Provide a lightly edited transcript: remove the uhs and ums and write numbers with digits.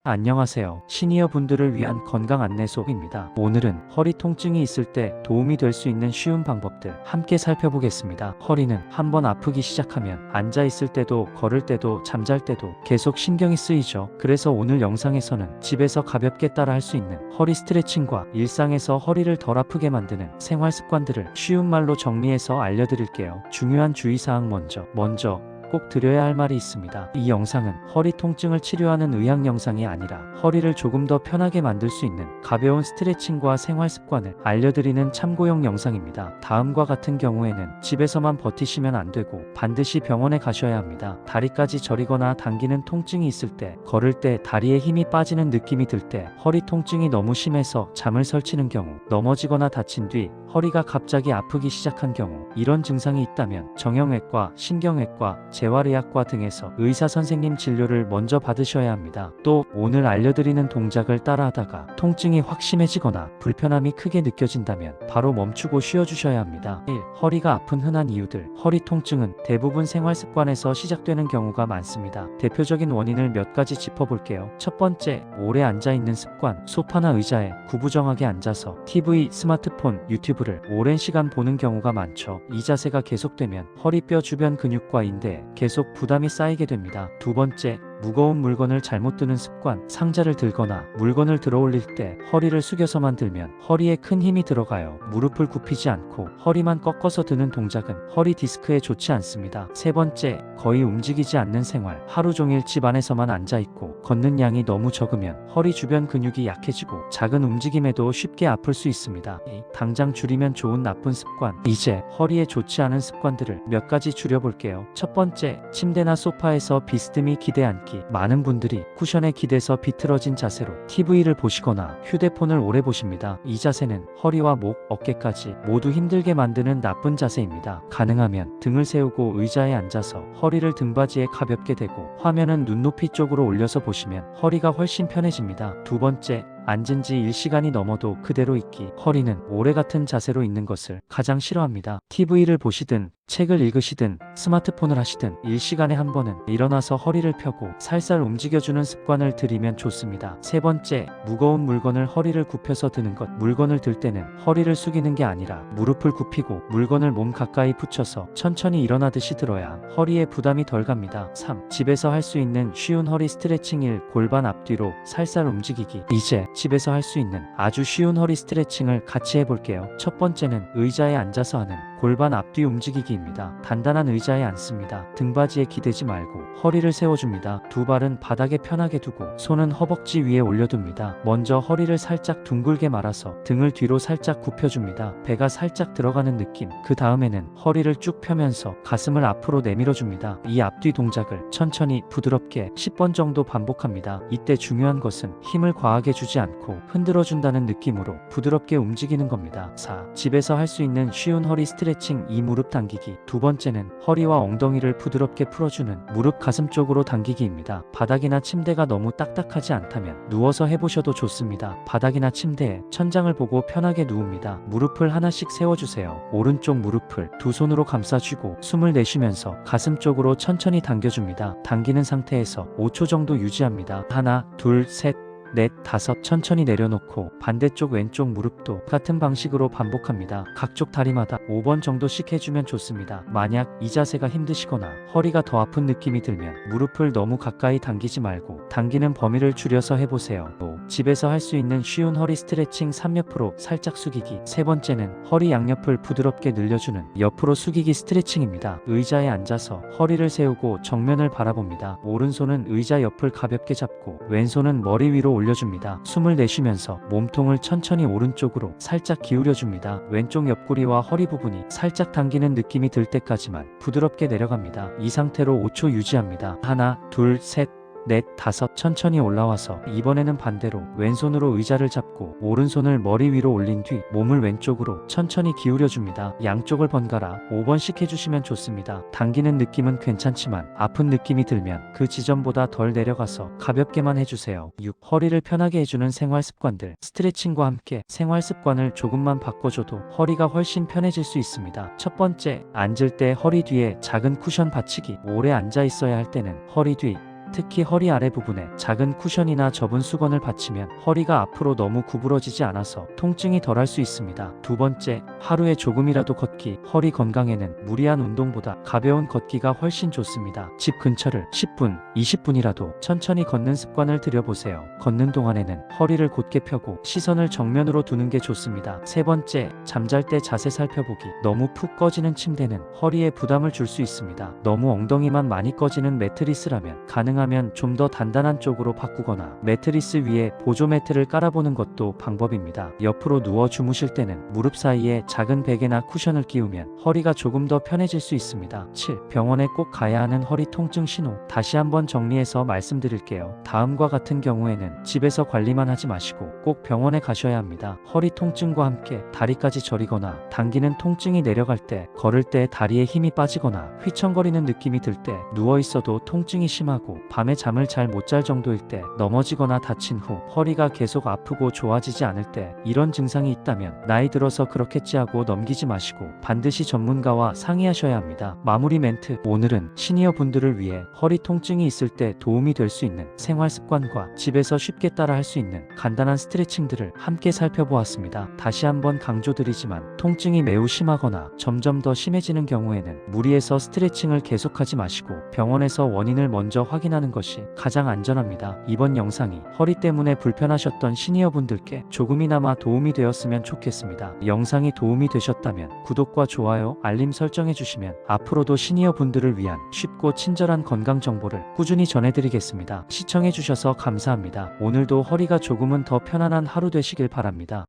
안녕하세요. 시니어 분들을 위한 건강 안내소입니다. 오늘은 허리 통증이 있을 때 도움이 될 수 있는 쉬운 방법들 함께 살펴보겠습니다. 허리는 한번 아프기 시작하면 앉아 있을 때도 걸을 때도 잠잘 때도 계속 신경이 쓰이죠. 그래서 오늘 영상에서는 집에서 가볍게 따라 할 수 있는 허리 스트레칭과 일상에서 허리를 덜 아프게 만드는 생활 습관들을 쉬운 말로 정리해서 알려드릴게요. 중요한 주의사항 먼저 꼭 드려야 할 말이 있습니다. 이 영상은 허리 통증을 치료하는 의학 영상이 아니라 허리를 조금 더 편하게 만들 수 있는 가벼운 스트레칭과 생활 습관을 알려드리는 참고용 영상입니다. 다음과 같은 경우에는 집에서만 버티시면 안 되고 반드시 병원에 가셔야 합니다. 다리까지 저리거나 당기는 통증이 있을 때, 걸을 때 다리에 힘이 빠지는 느낌이 들 때, 허리 통증이 너무 심해서 잠을 설치는 경우, 넘어지거나 다친 뒤 허리가 갑자기 아프기 시작한 경우, 이런 증상이 있다면 정형외과, 신경외과, 재활의학과 등에서 의사 선생님 진료를 먼저 받으셔야 합니다. 또 오늘 알려드리는 동작을 따라하다가 통증이 확 심해지거나 불편함이 크게 느껴진다면 바로 멈추고 쉬어주셔야 합니다. 1. 허리가 아픈 흔한 이유들. 허리 통증은 대부분 생활 습관에서 시작되는 경우가 많습니다. 대표적인 원인을 몇 가지 짚어볼게요. 첫 번째, 오래 앉아있는 습관. 소파나 의자에 구부정하게 앉아서 TV, 스마트폰, 유튜브를 오랜 시간 보는 경우가 많죠. 이 자세가 계속되면 허리뼈 주변 근육과 인대에 계속 부담이 쌓이게 됩니다. 두 번째, 무거운 물건을 잘못 드는 습관. 상자를 들거나 물건을 들어 올릴 때 허리를 숙여서만 들면 허리에 큰 힘이 들어가요. 무릎을 굽히지 않고 허리만 꺾어서 드는 동작은 허리 디스크에 좋지 않습니다. 세 번째, 거의 움직이지 않는 생활. 하루 종일 집 안에서만 앉아있고 걷는 양이 너무 적으면 허리 주변 근육이 약해지고 작은 움직임에도 쉽게 아플 수 있습니다. 당장 줄이면 좋은 나쁜 습관. 이제 허리에 좋지 않은 습관들을 몇 가지 줄여볼게요. 첫 번째, 침대나 소파에서 비스듬히 기대 앉기. 많은 분들이 쿠션에 기대서 비틀어진 자세로 TV를 보시거나 휴대폰을 오래 보십니다. 이 자세는 허리와 목, 어깨까지 모두 힘들게 만드는 나쁜 자세입니다. 가능하면 등을 세우고 의자에 앉아서 허리를 등받이에 가볍게 대고 화면은 눈높이 쪽으로 올려서 보시면 허리가 훨씬 편해집니다. 두 번째, 앉은 지 1시간이 넘어도 그대로 있기. 허리는 오래 같은 자세로 있는 것을 가장 싫어합니다. TV를 보시든 책을 읽으시든 스마트폰을 하시든 1시간에 한 번은 일어나서 허리를 펴고 살살 움직여주는 습관을 들이면 좋습니다. 세 번째, 무거운 물건을 허리를 굽혀서 드는 것. 물건을 들 때는 허리를 숙이는 게 아니라 무릎을 굽히고 물건을 몸 가까이 붙여서 천천히 일어나듯이 들어야 허리에 부담이 덜 갑니다. 3. 집에서 할 수 있는 쉬운 허리 스트레칭. 1. 골반 앞뒤로 살살 움직이기. 이제 집에서 할 수 있는 아주 쉬운 허리 스트레칭을 같이 해볼게요. 첫 번째는 의자에 앉아서 하는 골반 앞뒤 움직이기입니다. 단단한 의자에 앉습니다. 등받이에 기대지 말고 허리를 세워줍니다. 두 발은 바닥에 편하게 두고 손은 허벅지 위에 올려둡니다. 먼저 허리를 살짝 둥글게 말아서 등을 뒤로 살짝 굽혀줍니다. 배가 살짝 들어가는 느낌. 그 다음에는 허리를 쭉 펴면서 가슴을 앞으로 내밀어줍니다. 이 앞뒤 동작을 천천히 부드럽게 10번 정도 반복합니다. 이때 중요한 것은 힘을 과하게 주지 않고 흔들어준다는 느낌으로 부드럽게 움직이는 겁니다. 4. 집에서 할 수 있는 쉬운 허리 스트레칭. 2. 무릎 당기기. 두 번째는 허리와 엉덩이를 부드럽게 풀어주는 무릎 가슴 쪽으로 당기기입니다. 바닥이나 침대가 너무 딱딱하지 않다면 누워서 해보셔도 좋습니다. 바닥이나 침대에 천장을 보고 편하게 누웁니다. 무릎을 하나씩 세워주세요. 오른쪽 무릎을 두 손으로 감싸쥐고 숨을 내쉬면서 가슴 쪽으로 천천히 당겨줍니다. 당기는 상태에서 5초 정도 유지합니다. 하나, 둘, 셋, 넷, 다섯. 천천히 내려놓고 반대쪽 왼쪽 무릎도 같은 방식으로 반복합니다. 각쪽 다리마다 5번 정도씩 해주면 좋습니다. 만약 이 자세가 힘드시거나 허리가 더 아픈 느낌이 들면 무릎을 너무 가까이 당기지 말고 당기는 범위를 줄여서 해보세요. 또 집에서 할 수 있는 쉬운 허리 스트레칭. 3. 옆으로 살짝 숙이기. 세 번째는 허리 양옆을 부드럽게 늘려주는 옆으로 숙이기 스트레칭입니다. 의자에 앉아서 허리를 세우고 정면을 바라봅니다. 오른손은 의자 옆을 가볍게 잡고 왼손은 머리 위로 올려줍니다. 숨을 내쉬면서 몸통을 천천히 오른쪽으로 살짝 기울여줍니다. 왼쪽 옆구리와 허리 부분이 살짝 당기는 느낌이 들 때까지만 부드럽게 내려갑니다. 이 상태로 5초 유지합니다. 하나, 둘, 셋, 넷, 다섯. 천천히 올라와서 이번에는 반대로 왼손으로 의자를 잡고 오른손을 머리 위로 올린 뒤 몸을 왼쪽으로 천천히 기울여줍니다. 양쪽을 번갈아 5번씩 해주시면 좋습니다. 당기는 느낌은 괜찮지만 아픈 느낌이 들면 그 지점보다 덜 내려가서 가볍게만 해주세요. 6. 허리를 편하게 해주는 생활 습관들. 스트레칭과 함께 생활 습관을 조금만 바꿔줘도 허리가 훨씬 편해질 수 있습니다. 첫 번째, 앉을 때 허리 뒤에 작은 쿠션 받치기. 오래 앉아 있어야 할 때는 허리 뒤 특히 허리 아래 부분에 작은 쿠션이나 접은 수건을 받치면 허리가 앞으로 너무 구부러지지 않아서 통증이 덜할 수 있습니다. 두 번째, 하루에 조금이라도 걷기. 허리 건강에는 무리한 운동보다 가벼운 걷기가 훨씬 좋습니다. 집 근처를 10분, 20분이라도 천천히 걷는 습관을 들여보세요. 걷는 동안에는 허리를 곧게 펴고 시선을 정면으로 두는 게 좋습니다. 세 번째, 잠잘 때 자세 살펴보기. 너무 푹 꺼지는 침대는 허리에 부담을 줄 수 있습니다. 너무 엉덩이만 많이 꺼지는 매트리스라면 가능하면 좀 더 단단한 쪽으로 바꾸거나 매트리스 위에 보조 매트를 깔아보는 것도 방법입니다. 옆으로 누워 주무실 때는 무릎 사이에 작은 베개나 쿠션을 끼우면 허리가 조금 더 편해질 수 있습니다. 7. 병원에 꼭 가야 하는 허리 통증 신호. 다시 한번 정리해서 말씀드릴게요. 다음과 같은 경우에는 집에서 관리만 하지 마시고 꼭 병원에 가셔야 합니다. 허리 통증과 함께 다리까지 저리거나 당기는 통증이 내려갈 때, 걸을 때 다리에 힘이 빠지거나 휘청거리는 느낌이 들 때, 누워 있어도 통증이 심하고 밤에 잠을 잘 못 잘 정도일 때, 넘어지거나 다친 후 허리가 계속 아프고 좋아지지 않을 때, 이런 증상이 있다면 나이 들어서 그렇겠지 하고 넘기지 마시고 반드시 전문가와 상의하셔야 합니다. 마무리 멘트. 오늘은 시니어 분들을 위해 허리 통증이 있을 때 도움이 될 수 있는 생활 습관과 집에서 쉽게 따라 할 수 있는 간단한 스트레칭들을 함께 살펴보았습니다. 다시 한번 강조드리지만 통증이 매우 심하거나 점점 더 심해지는 경우에는 무리해서 스트레칭을 계속하지 마시고 병원에서 원인을 먼저 확인하는 것이 가장 안전합니다. 이번 영상이 허리 때문에 불편하셨던 시니어 분들께 조금이나마 도움이 되었으면 좋겠습니다. 영상이 도움이 되셨다면 구독과 좋아요, 알림 설정해 주시면 앞으로도 시니어 분들을 위한 쉽고 친절한 건강 정보를 꾸준히 전해드리겠습니다. 시청해 주셔서 감사합니다. 오늘도 허리가 조금은 더 편안한 하루 되시길 바랍니다.